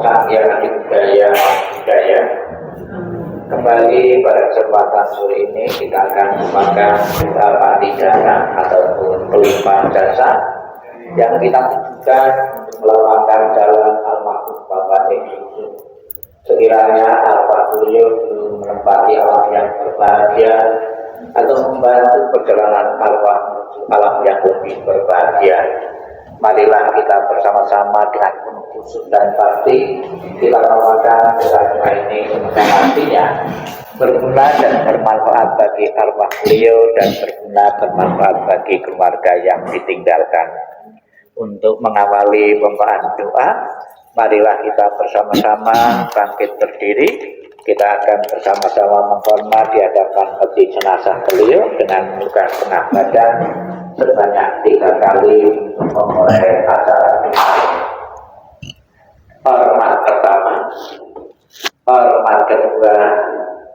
Sang Hyang Adibudaya. Kembali pada kesempatan sore ini kita akan memakan beberapa pidana ataupun pelimpahan jasa yang kita tujukan untuk melapangkan jalan almarhum Bapak Yusuf. Sekiranya arwah beliau belum menempati alam yang berbahagia atau membantu perjalanan arwah menuju alam yang lebih berbahagia, marilah kita bersama-sama dengan penuh khusyuk dan bakti kita melakukan doa ini, yang artinya berguna dan bermanfaat bagi arwah beliau dan berguna bermanfaat bagi keluarga yang ditinggalkan. Untuk mengawali pembacaan doa, marilah kita bersama-sama bangkit berdiri. Kita akan bersama-sama menghormat di hadapan peti jenazah beliau dengan muka setengah badan sebanyak 3 kali untuk memulai acara ini. Hormat pertama, hormat kedua,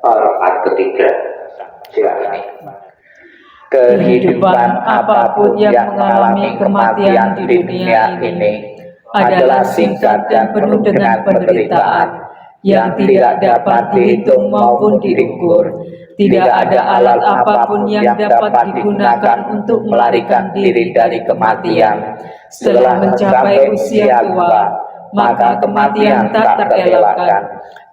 hormat ketiga. Silakan. Kehidupan apapun yang mengalami kematian di dunia ini adalah singkat dan penuh dengan penderitaan yang tidak dapat dihitung maupun diukur. Tidak ada alat apapun yang dapat digunakan untuk melarikan diri dari kematian. Setelah mencapai usia tua, maka kematian tak terelakkan.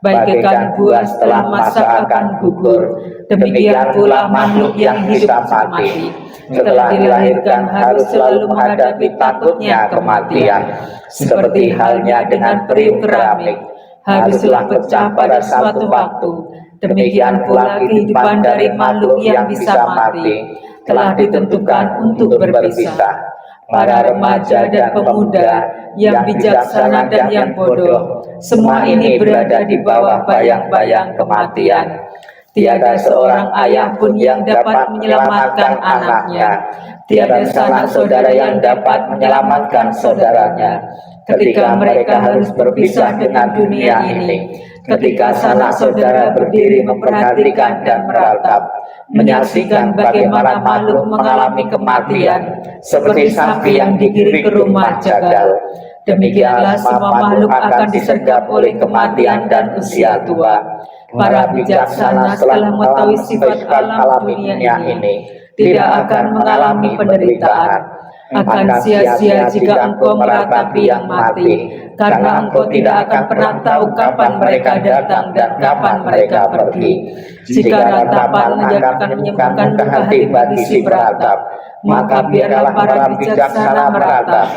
Bagaikan buah setelah masa akan gugur, demikian pula makhluk yang hidup mati. Setelah dilahirkan harus selalu menghadapi takutnya kematian. Seperti halnya dengan periuk keramik, haruslah pecah pada suatu waktu. Demikian pula kehidupan dari makhluk yang bisa mati telah ditentukan untuk berpisah. Para remaja dan pemuda yang bijaksana dan yang bodoh, semua ini berada di bawah bayang-bayang kematian. Tiada seorang ayah pun yang dapat menyelamatkan anaknya. Tiada sanak saudara yang dapat menyelamatkan saudaranya. Ketika mereka harus berpisah dengan dunia ini, ketika sanak saudara berdiri memperhatikan dan meratap, menyaksikan bagaimana makhluk mengalami kematian, seperti sapi yang digiring ke rumah jagal. Demikianlah semua makhluk akan disergap oleh kematian dan usia tua. Para bijaksana setelah mengetahui sifat alam dunia ini, tidak akan mengalami penderitaan. Akan sia-sia jika engkau meratapi yang mati, karena engkau tidak akan pernah tahu kapan mereka datang dan kapan mereka pergi. Jika ratapan akan menyembuhkan luka hati bagi si beratap, maka biarlah para bijaksana meratap.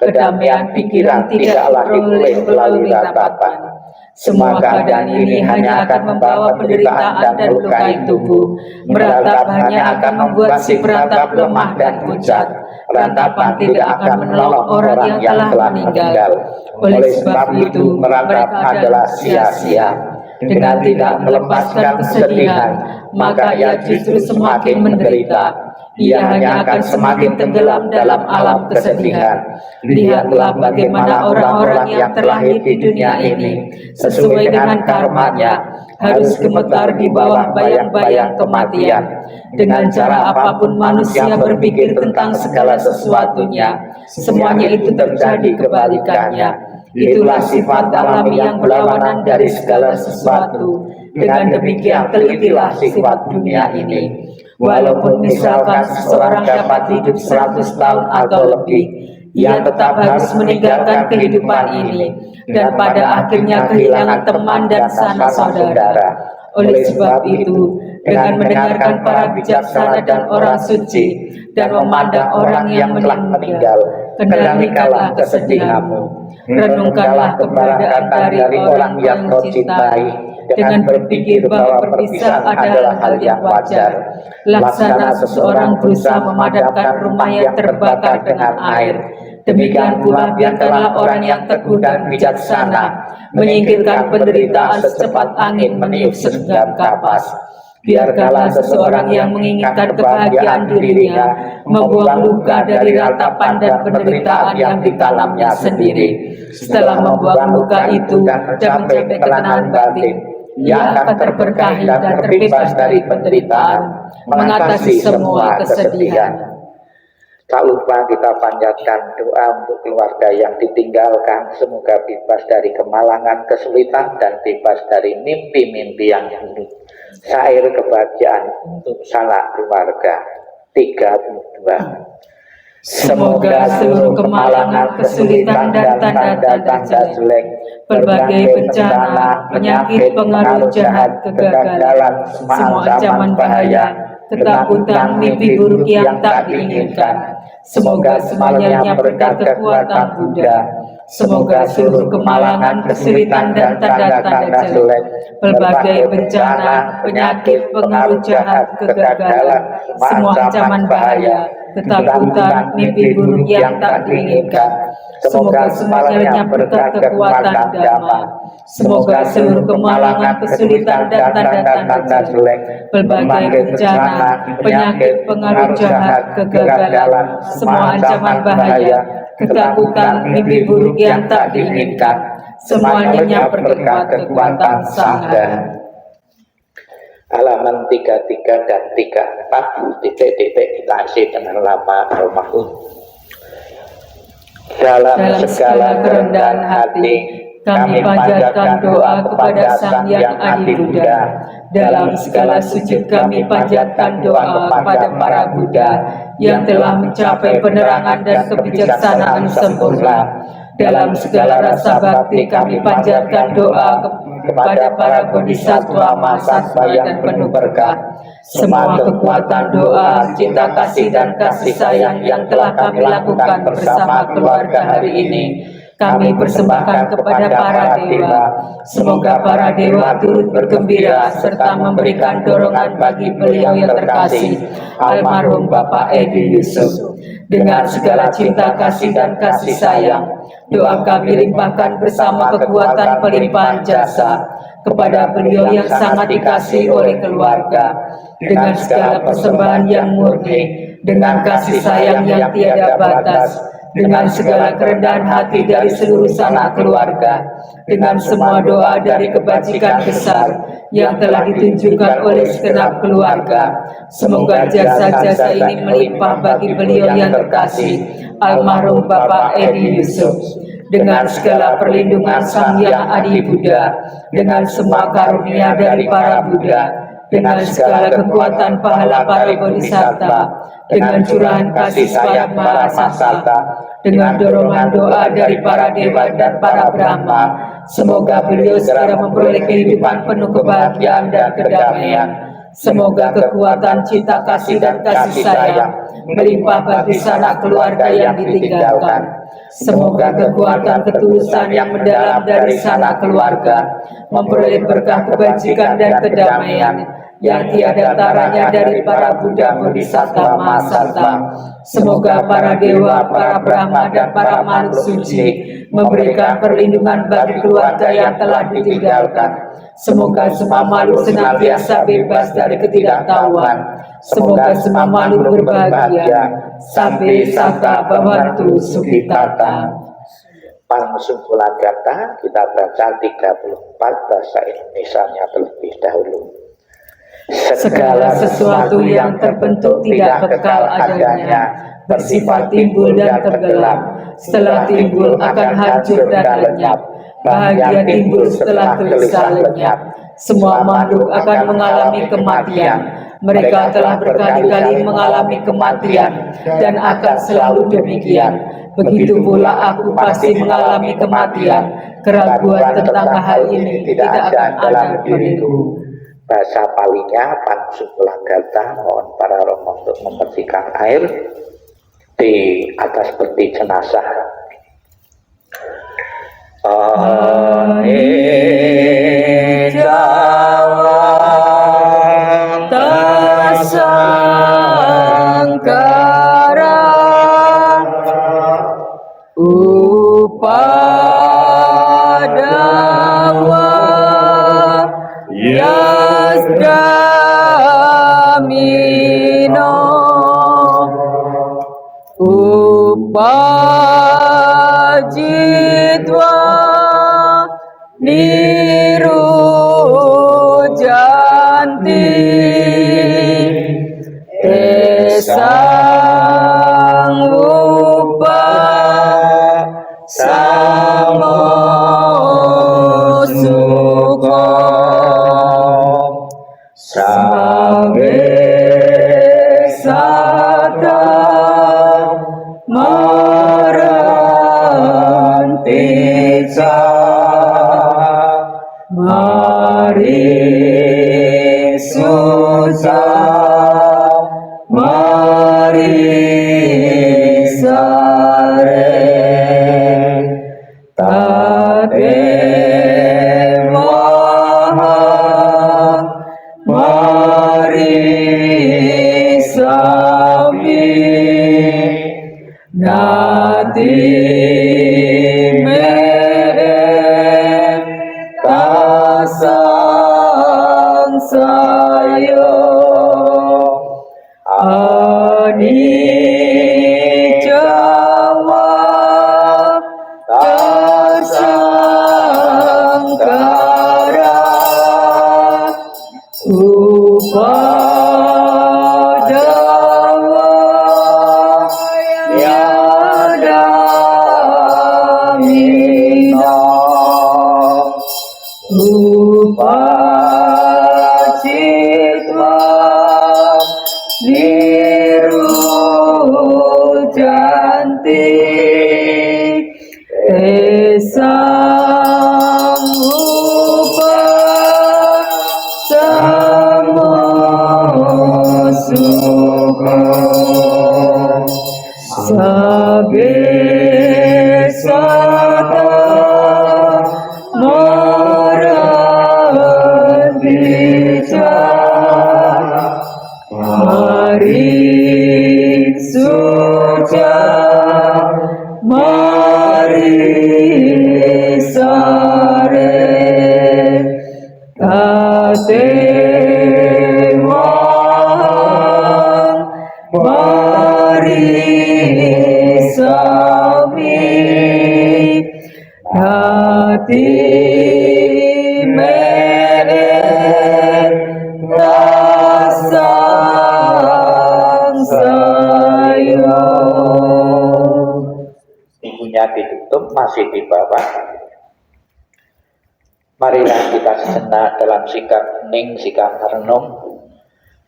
Kedamaian pikiran tidaklah diperoleh melalui ratapan. Semua keadaan ini hanya akan membawa penderitaan dan lukai tubuh. Meratap hanya akan membuat si beratap lemah dan pucat. Ratapan tidak akan menolong orang yang telah meninggal. Oleh sebab itu, meratap adalah sia-sia. Dengan tidak melepaskan kesedihan, maka ia justru semakin menderita. Ia hanya akan semakin tenggelam dalam alam kesedihan. Lihatlah bagaimana orang-orang yang terlahir di dunia ini, sesuai dengan karmanya, harus gemetar di bawah bayang-bayang kematian. Dengan cara apapun manusia berpikir tentang segala sesuatunya, semuanya itu terjadi kebalikannya. Itulah sifat alami yang berlawanan dari segala sesuatu. Dengan demikian telitilah sifat dunia ini. Walaupun misalkan seseorang dapat hidup 100 tahun atau lebih, ia tetap harus meninggalkan kehidupan ini dan pada akhirnya kehilangan teman dan sanak saudara. Oleh sebab itu, dengan mendengarkan para bijaksana dan orang suci dan memandang orang yang telah meninggal, kendalikanlah kesedihanmu. Renungkanlah keberadaan dari orang yang kau cintai dengan berpikir bahwa berpisah adalah hal yang wajar. Laksana seseorang berusaha memadamkan rumah yang terbakar dengan air, demikian pula biarkanlah orang yang teguh dan bijaksana menyingkirkan penderitaan secepat angin meniup segenggam kapas. Biarkanlah seseorang yang menginginkan kebahagiaan dirinya membuang luka dari ratapan dan penderitaan yang ditanamnya sendiri. Setelah membuang luka itu dan mencapai ketenangan batin, ia akan terberkahi dan terbebas dari penderitaan, mengatasi semua kesedihan. Tak lupa kita panjatkan doa untuk keluarga yang ditinggalkan, semoga bebas dari kemalangan, kesulitan, dan bebas dari mimpi-mimpi yang buruk. Syair kebahagiaan untuk sanak keluarga 32. Semoga seluruh kemalangan, kesulitan, dan tanda-tanda jelek, berbagai bencana, penyakit, pengaruh jahat, kegagalan, semua ancaman bahaya, ketakutan, mimpi buruk yang tak diinginkan, semoga semuanya berkat kekuatan Buddha. Semoga seluruh kemalangan, kesulitan, dan tanda-tanda jelek, berbagai bencana, penyakit, pengaruh jahat, kegagalan, semua ancaman bahaya, ketakutan, mimpi buruk yang tak diinginkan, semoga semuanya berkat kekuatan Dhamma. Semoga seluruh kemalangan, kesulitan, dan tanda-tanda jelek, berbagai bencana, penyakit, pengaruh jahat, kegagalan, semua ancaman bahaya, ketakutan, mimpi buruk yang tak diinginkan, semuanya berkat kekuatan Sangha. Halaman 33 dan 34, titik-titik kita isi dengan lama almarhum. Dalam segala kerendahan hati, kami panjatkan doa kepada Sang Yang Adi Buddha. Dalam segala sujud kami panjatkan doa kepada para Buddha yang telah mencapai penerangan dan kebijaksanaan sempurna. Dalam segala rasa bakti kami panjatkan doa kepada para bodhisattva mahasiswa dan penuh berkah. Semua kekuatan doa, cinta kasih, dan kasih sayang yang telah kami lakukan bersama keluarga hari ini, kami persembahkan kepada para dewa. Semoga para dewa turut bergembira serta memberikan dorongan bagi beliau yang terkasih, almarhum Bapak Edi Yusuf. Dengan segala cinta kasih dan kasih sayang, doa kami limpahkan bersama kekuatan pelimpahan jasa kepada beliau yang sangat dikasihi oleh keluarga, dengan segala persembahan yang murni, dengan kasih sayang yang tiada batas, dengan segala kerendahan hati dari seluruh sanak keluarga, dengan semua doa dari kebajikan besar yang telah ditunjukkan oleh segenap keluarga. Semoga jasa-jasa ini melimpah bagi beliau yang terkasih, almarhum Bapak Edi Yusuf. Dengan segala perlindungan Sang Yang Adi Buddha, dengan semua karunia dari para Buddha, dengan segala kekuatan pahala para bodhisattva, dengan curahan kasih sayang Mahasata, dengan dorongan doa dari para dewa dan para Brahma, semoga beliau segera memperoleh kehidupan penuh kebahagiaan dan kedamaian. Semoga kekuatan cinta kasih dan kasih sayang melimpah bagi sanak keluarga yang ditinggalkan. Semoga kekuatan ketulusan yang mendalam dari sanak keluarga memperoleh berkah kebajikan dan kedamaian yang tiada taranya dari para Buddha Bodhisattva Mahasata. Semoga para dewa, para Brahma, dan para makhluk suci memberikan perlindungan bagi keluarga yang telah ditinggalkan. Semoga semua makhluk senantiasa bebas dari ketidaktahuan. Semoga semua makhluk berbahagia. Sampai sata bhavantu sukhitata. Pangsumulagata kita baca 34 bahasa Indonesianya terlebih dahulu. Segala sesuatu yang terbentuk tidak kekal adanya, bersifat timbul dan tenggelam. Setelah timbul akan hancur dan lenyap. Bahagia timbul setelah gelisah lenyap. Semua makhluk akan mengalami kematian. Mereka telah berkali-kali mengalami kematian dan akan selalu demikian. Begitu pula aku pasti mengalami kematian. Keraguan tentang hal ini tidak akan ada diriku. Bahasa Palinya Pangsumulagata, mohon para romo untuk membersihkan air di atas peti jenazah. Marisa, Marisusa, Marisare, Tate Maha, Marisabi, Nati me tasang sayo aniccawa tasangkara upadawa yadamina upacitwa nirujanti esang upasamo sabe sata marandija marisuja marisare tate marisami hati tasang sayo. Ibunya ditutup, masih di bawah. Marilah kita sejenak dalam sikap hening, sikap merenung,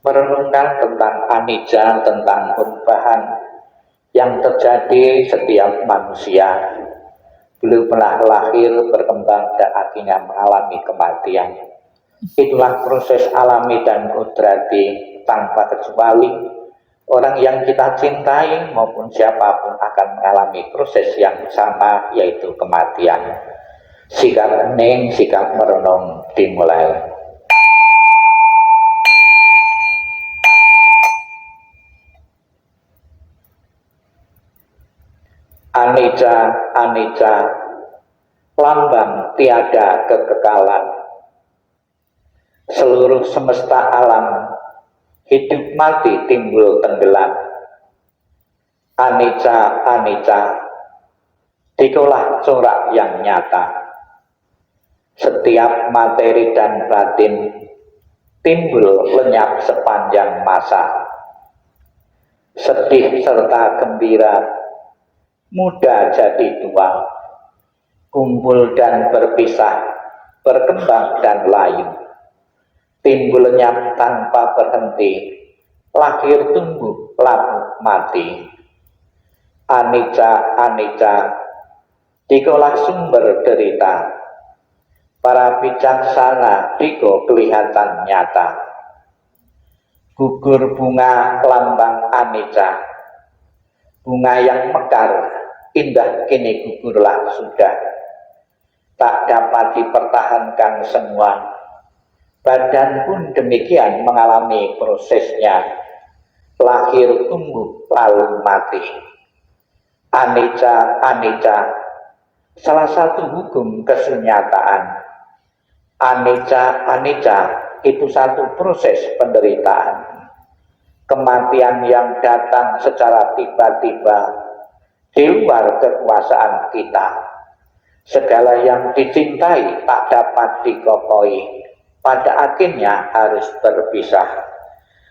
merenungkan tentang anicca, tentang perubahan yang terjadi setiap manusia. Belumlah lahir, berkembang, dan akhirnya mengalami kematian. Itulah proses alami dan kudrati tanpa kecuali. Orang yang kita cintai maupun siapapun akan mengalami proses yang sama, yaitu kematian. Sikap hening, sikap merenung dimulai. Anicca, anicca, lambang tiada kekekalan. Seluruh semesta alam, hidup mati timbul tenggelam. Anicca, anicca, dikolah corak yang nyata. Setiap materi dan batin timbul lenyap sepanjang masa. Sedih serta gembira, muda jadi tua, kumpul dan berpisah, berkembang dan layu, timbul lenyap tanpa berhenti, lahir tumbuh lalu mati. Anicca, anicca, dikolah sumber derita. Para bijaksana diko kelihatan nyata. Gugur bunga lambang anicca, bunga yang mekar, indah kini gugurlah sudah. Tak dapat dipertahankan semua. Badan pun demikian mengalami prosesnya. Lahir tumbuh lalu mati. Anicca, anicca, salah satu hukum kesunyataan. Anicca, anicca, itu satu proses penderitaan. Kematian yang datang secara tiba-tiba di luar kekuasaan kita. Segala yang dicintai tak dapat dikokohi, pada akhirnya harus berpisah.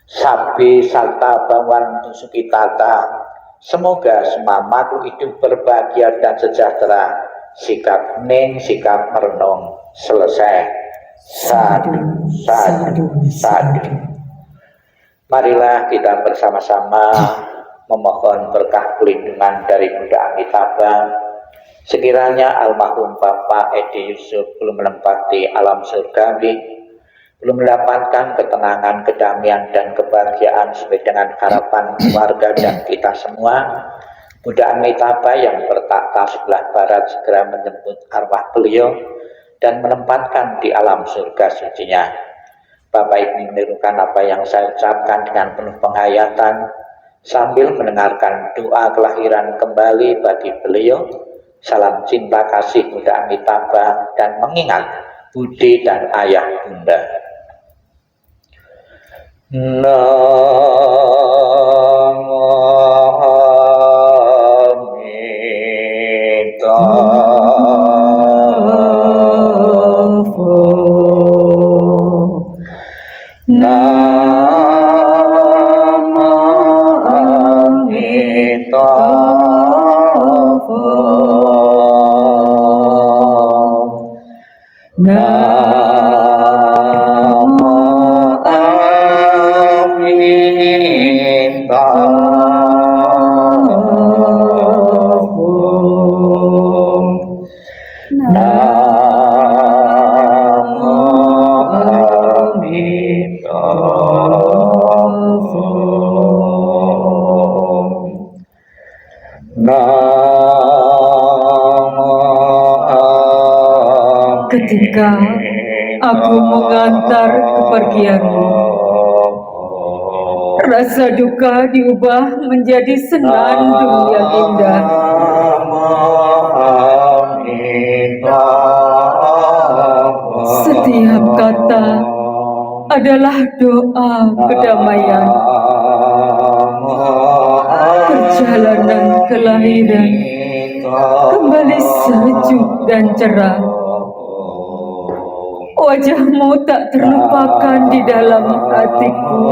Sabi salta bawantu sukitata, semoga semua makhluk hidup berbahagia dan sejahtera. Sikap hening, sikap merenung, selesai. Sadu, sadu, sadu. Marilah kita bersama-sama memohon berkah pelindungan dari Bunda Amitabha, Sekiranya almarhum Bapak Edi Yusuf belum menempati alam surgawi, belum mendapatkan ketenangan, kedamaian, dan kebahagiaan sesuai dengan harapan keluarga dan kita semua, Buddha Amitabha yang bertakhta sebelah barat segera menjemput arwah beliau dan menempatkan di alam surga sucinya. Bapak Ibu menirukan apa yang saya ucapkan dengan penuh penghayatan sambil mendengarkan doa kelahiran kembali bagi beliau. Salam cinta kasih Buddha Amitabha dan mengingat budi dan ayah bunda. Namo Amitabha. Namo Amitabha. Namo Ketika aku mengantar kepergianmu, rasa duka diubah menjadi senandung yang indah. Setiap kata adalah doa kedamaian. Perjalanan kelahiran kembali sejuk dan cerah. Wajahmu tak terlupakan di dalam hatiku.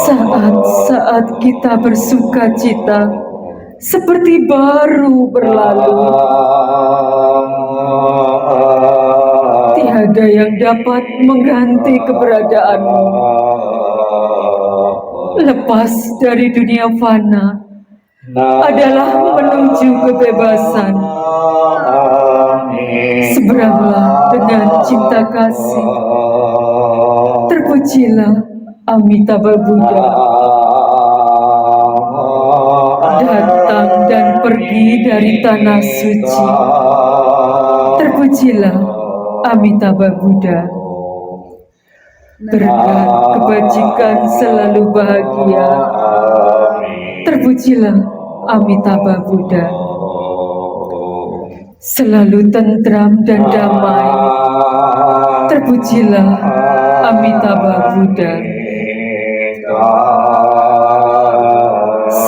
Saat-saat kita bersuka cita seperti baru berlalu. Tiada yang dapat mengganti keberadaanmu. Lepas dari dunia fana adalah menuju kebebasan. Seberanglah dengan cinta kasih. Terpujilah Amitabha Buddha. Datang dan pergi dari tanah suci. Terpujilah Amitabha Buddha. Berkat kebajikan selalu bahagia. Terpujilah Amitabha Buddha. Selalu tentram dan damai. Terpujilah Amitabha Buddha.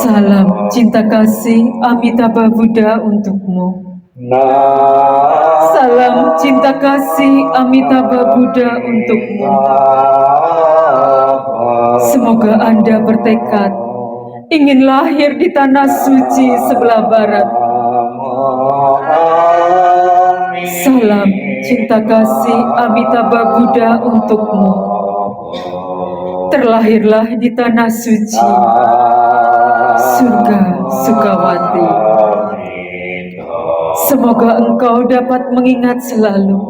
Salam cinta kasih Amitabha Buddha untukmu. Salam cinta kasih Amitabha Buddha untukmu. Semoga Anda bertekad ingin lahir di tanah suci sebelah barat. Salam cinta kasih Amitabha Buddha untukmu. Terlahirlah di tanah suci, surga Sukawati. Semoga engkau dapat mengingat selalu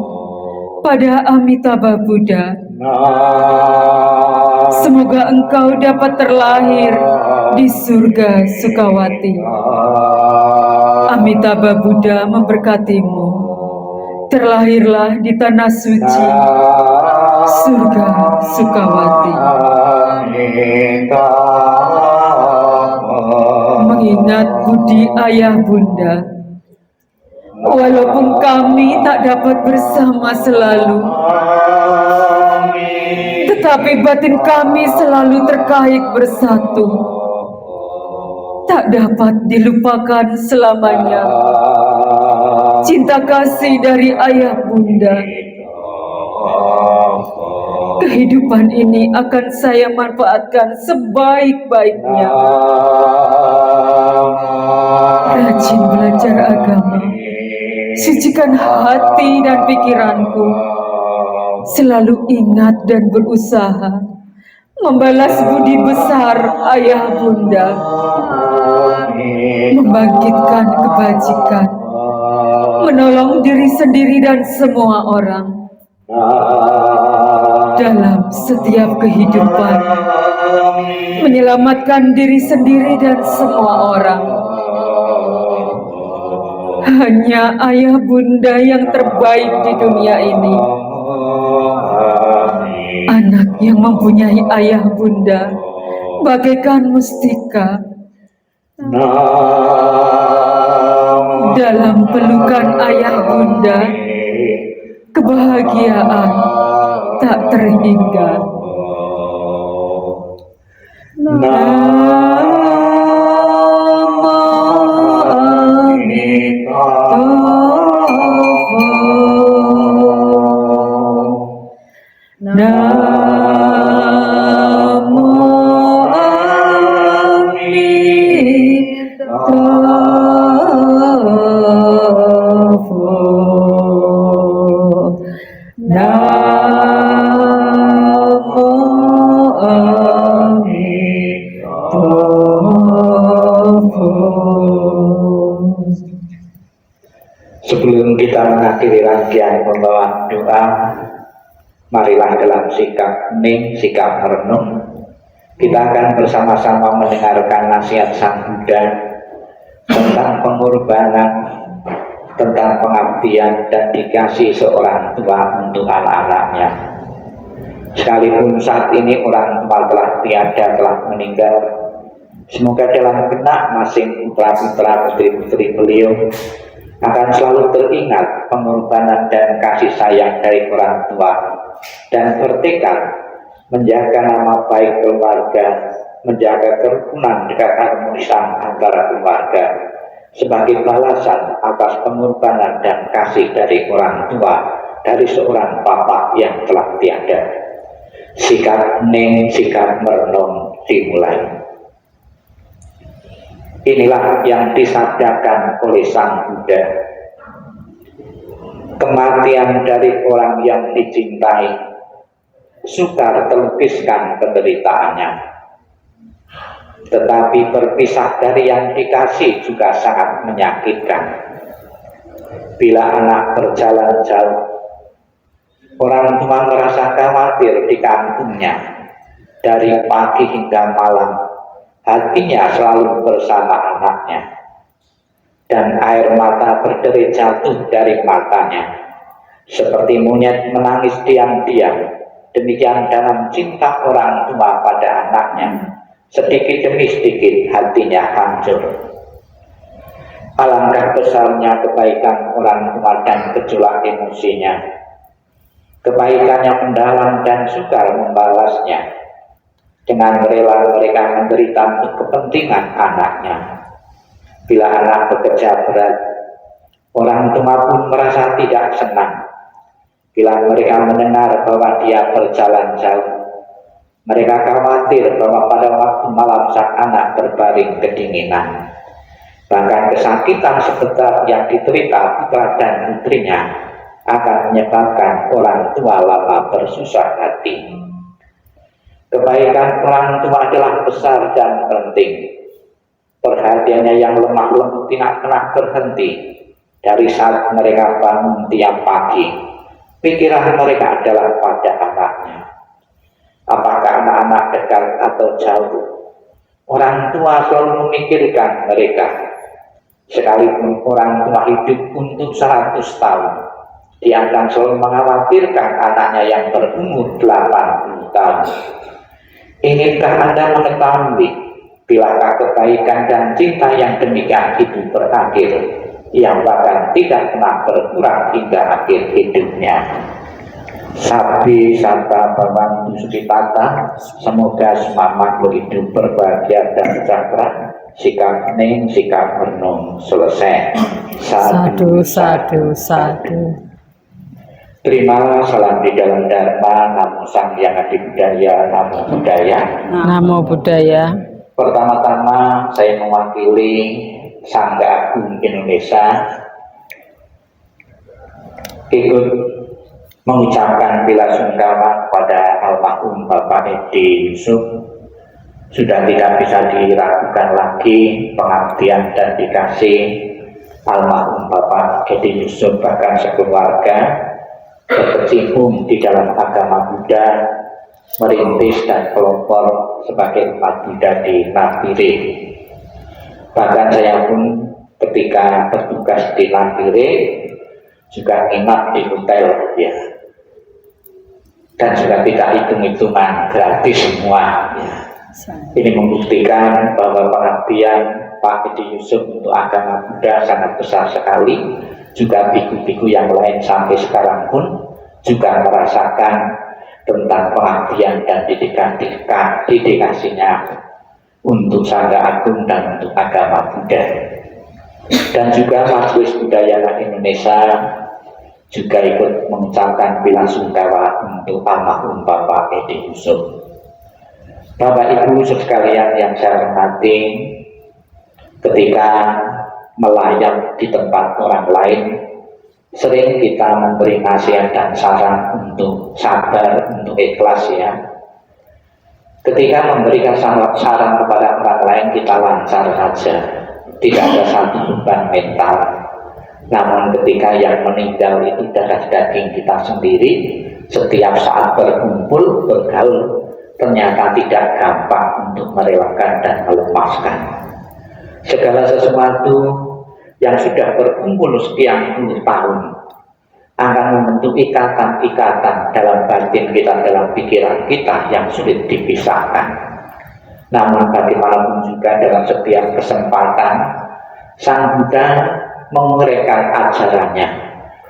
pada Amitabha Buddha. Semoga engkau dapat terlahir di surga Sukawati. Amitabha Buddha memberkatimu. Terlahirlah di tanah suci, surga Sukawati. Mengingat budi ayah bunda, walaupun kami tak dapat bersama selalu, tetapi batin kami selalu terkait bersatu. Tak dapat dilupakan selamanya. Cinta kasih dari ayah bunda. Kehidupan ini akan saya manfaatkan sebaik-baiknya. Rajin belajar agama. Sucikan hati dan pikiranku. Selalu ingat dan berusaha membalas budi besar ayah bunda. membangkitkan kebajikan, menolong diri sendiri dan semua orang dalam setiap kehidupan, menyelamatkan diri sendiri dan semua orang. Hanya ayah bunda yang terbaik di dunia ini. Anak yang mempunyai ayah bunda bagaikan mustika. Dalam pelukan ayah bunda, kebahagiaan tak terhingga. Sebelum kita mengakhiri rangkaian pembawaan doa, marilah dalam sikap hening, sikap merenung, kita akan bersama-sama mendengarkan nasihat Sang Buddha tentang pengorbanan, tentang pengabdian dan dikasih seorang tua untuk anak-anaknya. Sekalipun saat ini orang tua telah tiada, telah meninggal, semoga dalam benak masing putra-putra putri-putri beliau akan selalu teringat pengorbanan dan kasih sayang dari orang tua, dan bertekad menjaga nama baik keluarga, menjaga kerukunan dan keharmonisan antara keluarga sebagai balasan atas pengorbanan dan kasih dari orang tua, dari seorang bapak yang telah tiada. Sikap hening, sikap merenung dimulai. Inilah yang disabdakan oleh Sang Buddha. Kematian dari orang yang dicintai sukar terlukiskan penderitaannya, tetapi berpisah dari yang dikasih juga sangat menyakitkan. Bila anak berjalan jauh, orang tua merasa khawatir di kampungnya. Dari pagi hingga malam, hatinya selalu bersama anaknya, dan air mata berderi jatuh dari matanya. Seperti monyet menangis diam-diam, demikian dalam cinta orang tua pada anaknya, sedikit demi sedikit hatinya hancur. Alangkah besarnya kebaikan orang tua dan gejolak emosinya. Kebaikannya mendalam dan sukar membalasnya. Dengan rela mereka menderita untuk kepentingan anaknya. Bila anak bekerja berat, orang tua pun merasa tidak senang. Bila mereka mendengar bahwa dia berjalan jauh, mereka khawatir bahwa pada waktu malam sang anak berbaring kedinginan. Bahkan kesakitan sebentar yang diderita putra dan putrinya akan menyebabkan orang tua lama bersusah hati. Kebaikan orang tua adalah besar dan penting. Perhatiannya yang lemah lembut tidak pernah berhenti. Dari saat mereka bangun tiap pagi, pikiran mereka adalah pada anaknya. Apakah anak-anak dekat atau jauh, orang tua selalu memikirkan mereka. Sekalipun orang tua hidup untuk 100 tahun, dia akan selalu mengkhawatirkan anaknya yang berumur 80 tahun. Inginkah Anda mengetahui bilakah kebaikan dan cinta yang demikian itu berakhir, yang bahkan tidak pernah berkurang hingga akhir hidupnya? Sabi santa bhavantu sukhitata, semoga semua makhluk hidup berbahagia dan sejahtera. Sikap hening, sikap merenung selesai. Sadu, sadu, sadu. Terima salam di dalam Dharma, Namo Sang Hyang Adi Budaya, Namo Buddhaya. Namo Buddhaya. Pertama-tama saya mewakili Sangga Agung Indonesia ikut mengucapkan bela sungkawa kepada almarhum Bapak Edi Yusuf Sudah tidak bisa diragukan lagi pengabdian dan dikasih almarhum Bapak Edi Yusuf, bahkan sekeluarga berkecimpung di dalam agama Buddha, merintis dan pelopor sebagai umat Buddha di Nabire. Bahkan saya pun ketika bertugas di Nabire juga nginap di hotel ya, dan juga tidak hitung-hitungan, gratis semua ya. Ini membuktikan bahwa pengabdian Pak Edi Yusuf untuk agama Buddha sangat besar sekali. Juga biku-biku yang lain sampai sekarang pun juga merasakan tentang pengabdian dan dedikasinya untuk Sangga Agung dan untuk agama Buddha. Dan juga Majelis Budaya Indonesia juga ikut mengucapkan bela sungkawa untuk almarhum Bapak Edi Yusuf. Bapak Ibu sekalian yang saya hormati, ketika melayat di tempat orang lain, sering kita memberi nasihat dan saran untuk sabar, untuk ikhlas ya. Ketika memberikan saran kepada orang lain, kita lancar saja, tidak ada satu beban mental. Namun ketika yang meninggal itu darah daging kita sendiri, setiap saat berkumpul, bergaul, ternyata tidak gampang untuk merelakan dan melepaskan. Segala sesuatu yang sudah berkumpul sekian puluh tahun akan membentuk ikatan-ikatan dalam batin kita, dalam pikiran kita yang sulit dipisahkan. Namun bagaimanapun juga dalam setiap kesempatan Sang Buddha menguraikan ajarannya,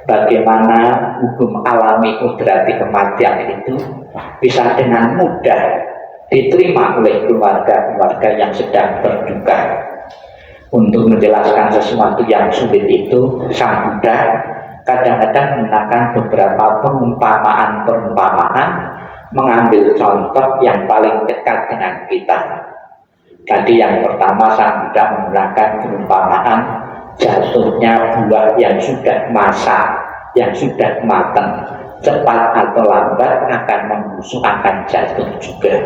bagaimana hukum alami kudrati kematian itu bisa dengan mudah diterima oleh keluarga-keluarga yang sedang berduka. Untuk menjelaskan sesuatu yang sulit itu, Sang Buddha kadang-kadang menggunakan beberapa perumpamaan-perumpamaan, mengambil contoh yang paling dekat dengan kita. Tadi yang pertama Sang Buddha menggunakan perumpamaan jatuhnya buah yang sudah masak, yang sudah matang, cepat atau lambat akan membusuk, akan jatuh juga.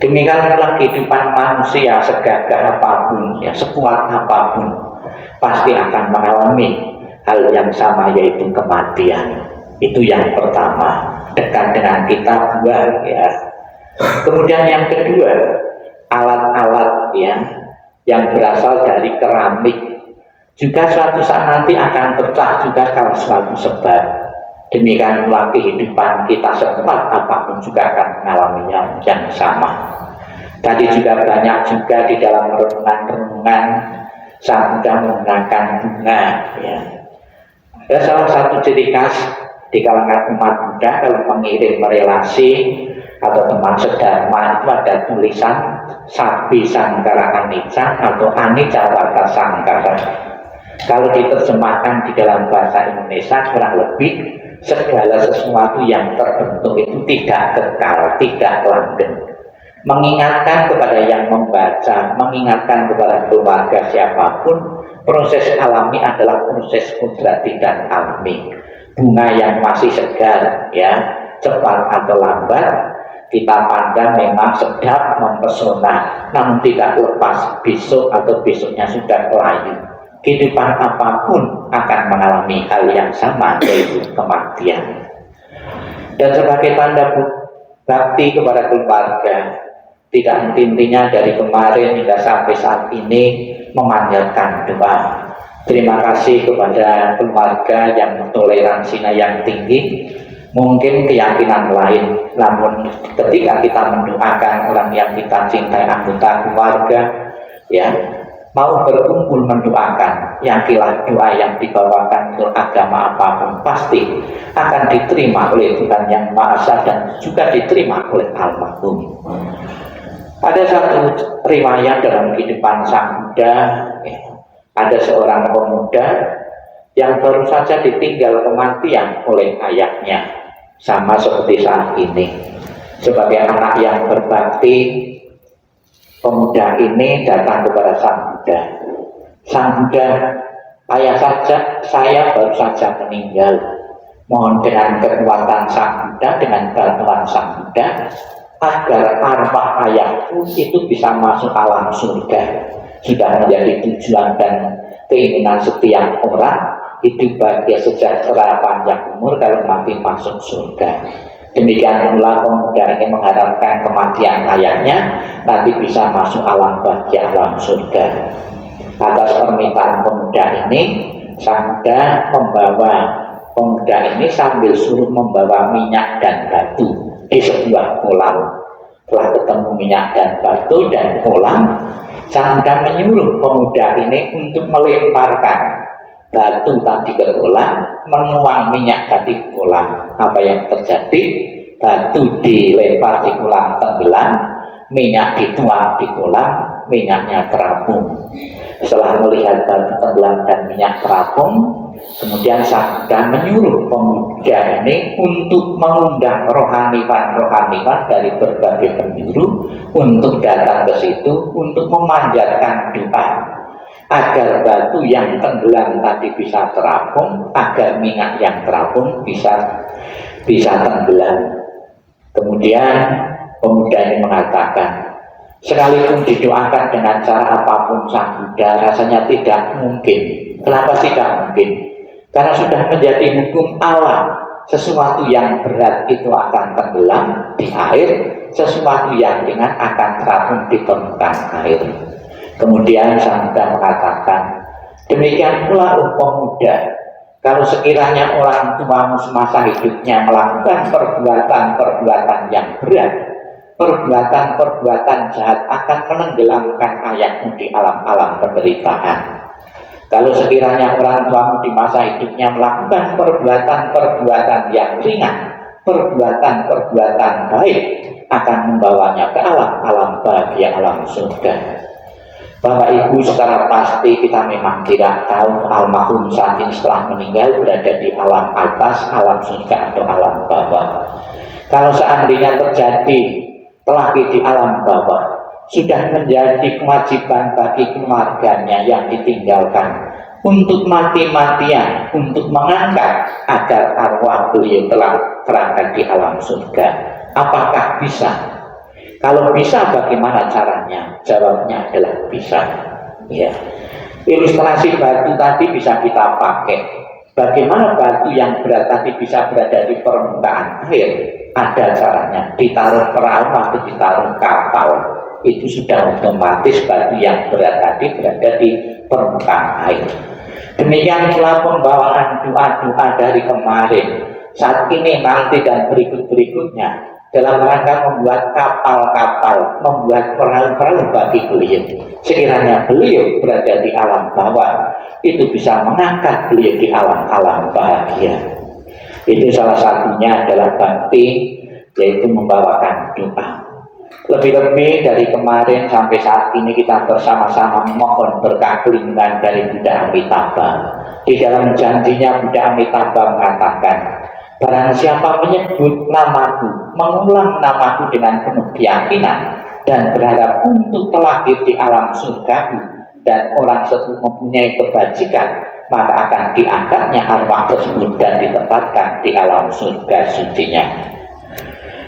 Demikianlah kehidupan manusia, segagah apapun, ya sekuat apapun, pasti akan mengalami hal yang sama, yaitu kematian. Itu yang pertama, dekat dengan kita buah ya. Kemudian yang kedua, alat-alat ya yang berasal dari keramik juga suatu saat nanti akan pecah juga kalau suatu sebab. Demikian pula kehidupan kita sekuat apapun juga akan mengalami yang sama. Tadi juga banyak juga di dalam renungan-renungan Sang Buddha menggunakan bunga ya. Ada salah satu ciri khas di kalangan umat Buddha kalau mengirim relasi atau teman sedharma itu ada tulisan Sabi Sangkara Anicca atau Anicca Wata Sangkara. Kalau diterjemahkan di dalam bahasa Indonesia kurang lebih segala sesuatu yang terbentuk itu tidak kekal, tidak langgeng. Mengingatkan kepada yang membaca, mengingatkan kepada keluarga siapapun, proses alami adalah proses kudrati dan alami. Bunga yang masih segar, ya, cepat atau lambat, kita pandang memang sedap, mempesona, namun tidak lepas besok atau besoknya sudah layu. Kehidupan apapun akan mengalami hal yang sama, yaitu kematian. Dan sebagai tanda bakti kepada keluarga, tidak henti-hentinya dari kemarin hingga sampai saat ini memanjatkan doa. Terima kasih kepada keluarga yang toleransinya yang tinggi, mungkin keyakinan lain, namun ketika kita mendoakan orang yang kita cintai, anggota keluarga, ya, mau berkumpul mendoakan, yakinlah doa yang dibawakan untuk agama apapun pasti akan diterima oleh Tuhan Yang Maha Esa dan juga diterima oleh almarhum. Ada satu riwayat dalam kehidupan Sang Buddha, ada seorang pemuda yang baru saja ditinggal kematian oleh ayahnya, sama seperti saat ini. Sebagai anak yang berbakti, pemuda ini datang kepada Sang Buddha. Sang Buddha, saya baru saja meninggal. Mohon dengan kekuatan Sang Buddha, dengan bantuan Sang Buddha, agar arwah ayahku itu bisa masuk alam surga. Sudah menjadi tujuan dan keinginan setiap orang, hidup bahagia sejahtera panjang umur kalau mati masuk surga. Demikian pula pemuda ini mengharapkan kematian ayahnya nanti bisa masuk alam bahagia, alam surga. Atas permintaan pemuda ini, sang Buddha pemuda ini sambil suruh membawa minyak dan batu di sebuah kolam. Telah ketemu minyak dan batu dan kolam, sang Buddha menyuruh pemuda ini untuk melemparkan batu tadi ke kolam, menuang minyak tadi ke kolam. Apa yang terjadi? Batu dilempar di kolam tenggelam, minyak dituang di kolam, minyaknya terapung. Setelah melihat batu tenggelam dan minyak terapung, kemudian sang Buddha menyuruh pemuda ini untuk mengundang rohaniwan dari berbagai penjuru untuk datang ke situ untuk memanjatkan doa agar batu yang tenggelam tadi bisa terapung, agar minyak yang terapung bisa tenggelam. Kemudian pemuda ini mengatakan, sekalipun didoakan dengan cara apapun sang Buddha rasanya tidak mungkin. Kenapa tidak mungkin? Karena sudah menjadi hukum alam, sesuatu yang berat itu akan tenggelam di air, sesuatu yang ringan akan terapung di permukaan air. Kemudian sang Buddha mengatakan, demikian pula pemuda, kalau sekiranya orang tuamu semasa hidupnya melakukan perbuatan-perbuatan yang berat, perbuatan-perbuatan jahat akan menenggelamkan ayahmu di alam-alam penderitaan. Kalau sekiranya orang tuamu di masa hidupnya melakukan perbuatan-perbuatan yang ringan, perbuatan-perbuatan baik, akan membawanya ke alam-alam bahagia, alam surga. Bapak Ibu, secara pasti kita memang tidak tahu almarhum saat ini setelah meninggal berada di alam atas, alam surga atau alam bawah. Kalau seandainya terjadi telah di alam bawah, sudah menjadi kewajiban bagi keluarganya yang ditinggalkan untuk mati-matian, untuk mengangkat agar arwah beliau telah terangkat di alam surga. Apakah bisa? Kalau bisa, bagaimana caranya? Jawabnya adalah bisa. Ya. Ilustrasi batu tadi bisa kita pakai. Bagaimana batu yang berat tadi bisa berada di permukaan air? Ada caranya. Ditaruh perahu atau ditaruh kapal. Itu sudah otomatis batu yang berat tadi berada di permukaan air. Demikian pula pembawaan doa-doa dari kemarin, saat ini, nanti, dan berikut-berikutnya dalam rangka membuat kapal-kapal, membuat perahu-perahu bagi beliau. Sekiranya beliau berada di alam bawah, itu bisa mengangkat beliau di alam-alam bahagia. Itu salah satunya adalah bakti, yaitu membawakan doa. Lebih-lebih dari kemarin sampai saat ini kita bersama-sama memohon berkah perlindungan dari Buddha Amitabha. Di dalam janjinya Buddha Amitabha mengatakan, barang siapa menyebut namaku, mengulang namaku dengan penuh keyakinan dan berharap untuk terlahir di alam surga, dan orang tersebut mempunyai kebajikan, maka akan diangkatnya arwah tersebut dan ditempatkan di alam surga sucinya.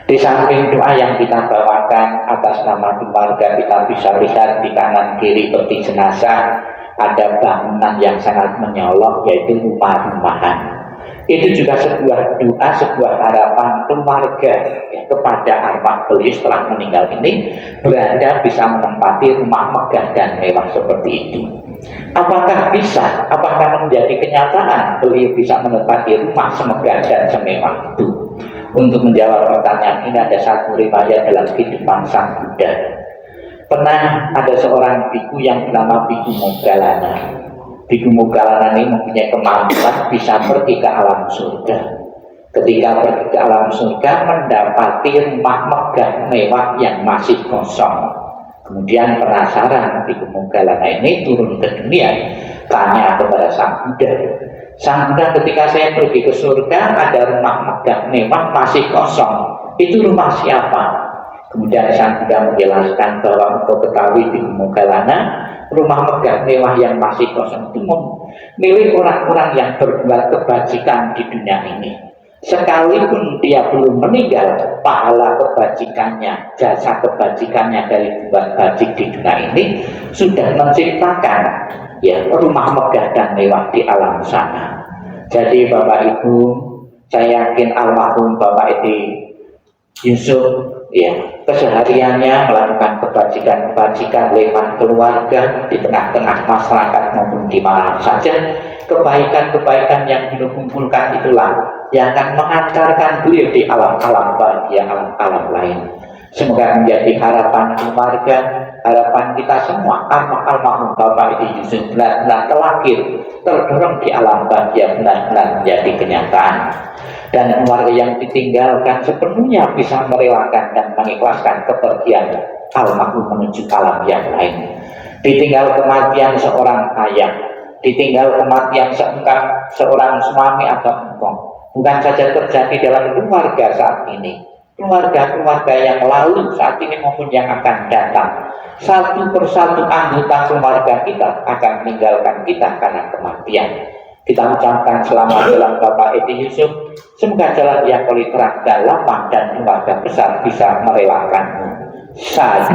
Di samping doa yang kita bawakan atas nama keluarga, kita bisa lihat di kanan kiri peti jenazah ada bangunan yang sangat menyolok, yaitu rumah-rumahan. Itu juga sebuah doa, sebuah harapan keluarga ya, kepada arwah beliau setelah meninggal ini berada bisa menempati rumah megah dan mewah seperti itu. Apakah bisa? Apakah menjadi kenyataan beliau bisa menempati rumah semegah dan semewah itu? Untuk menjawab pertanyaan ini ada satu riwayat dalam kehidupan sang Buddha. Pernah ada seorang biku yang bernama Biku Moggallana. Biku Moggallana ini mempunyai kemampuan bisa pergi ke alam surga. Ketika pergi ke alam surga, mendapati rumah megah mewah yang masih kosong. Kemudian penasaran, Biku Moggallana ini turun ke dunia, tanya kepada sang Buddha, sang Buddha, ketika saya pergi ke surga ada rumah megah mewah masih kosong, itu rumah siapa? Kemudian sang Buddha menjelaskan bahwa untuk ketahui Biku Moggallana, rumah megah mewah yang masih kosong itu milik orang-orang yang berbuat kebajikan di dunia ini. sekalipun dia belum meninggal, pahala kebajikannya, jasa kebajikannya dari buat bajik di dunia ini sudah menciptakan ya rumah megah dan mewah di alam sana. Jadi Bapak Ibu, saya yakin almarhum Bapak Edi Yusuf ya kesehariannya melakukan kebajikan-kebajikan lewat keluarga di tengah-tengah masyarakat maupun di mana saja. Kebaikan-kebaikan yang beliau kumpulkan itulah yang akan mengantarkan beliau di alam-alam bahagia, alam-alam lain. Semoga menjadi harapan keluarga, harapan kita semua. Almarhum Bapak Edi Yusuf benar-benar terlahir, terdorong di alam bahagia, benar-benar menjadi kenyataan. Dan keluarga yang ditinggalkan sepenuhnya bisa merelakan dan mengikhlaskan kepergian almarhum menuju alam yang lain. Ditinggal kematian seorang ayah, ditinggal kematian seorang suami atau engkong, bukan saja terjadi dalam keluarga saat ini, keluarga-keluarga yang lalu saat ini maupun yang akan datang, satu persatu anggota keluarga kita akan meninggalkan kita karena kematian. Kita ucapkan selamat jalan Bapak Edi Yusuf. Semoga jalan yang terang dan lapang dan keluarga besar bisa merelakanmu. Sad.